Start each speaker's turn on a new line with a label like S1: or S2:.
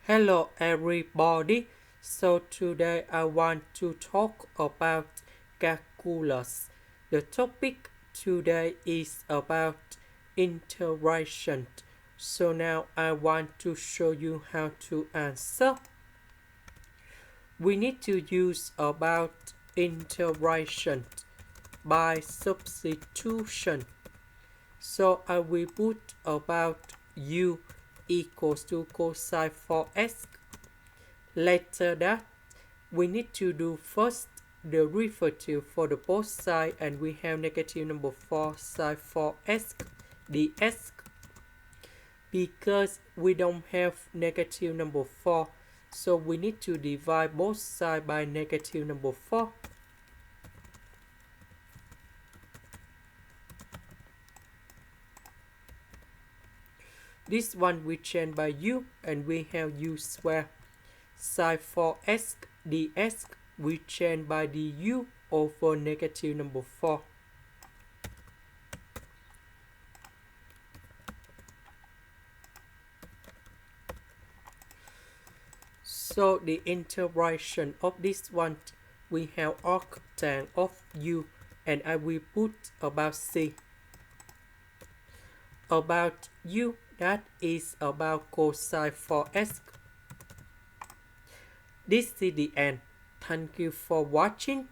S1: Hello everybody. So today I want to talk about calculus. The topic today is about integration. So now I want to show you how to answer. We need to use about integration by substitution. So I will put about u equals to cosine 4x. Later that, we need to do first the derivative for the both side, and we have negative number 4 sine 4x dx. Because we don't have negative number 4, so we need to divide both sides by negative number 4. This one we change by u, and we have u square. Sine 4x dx we change by du over negative number 4. So the integration of this one, we have arctan of u, and I will put about c. About u, that is about cosine 4x. This is the end. Thank you for watching.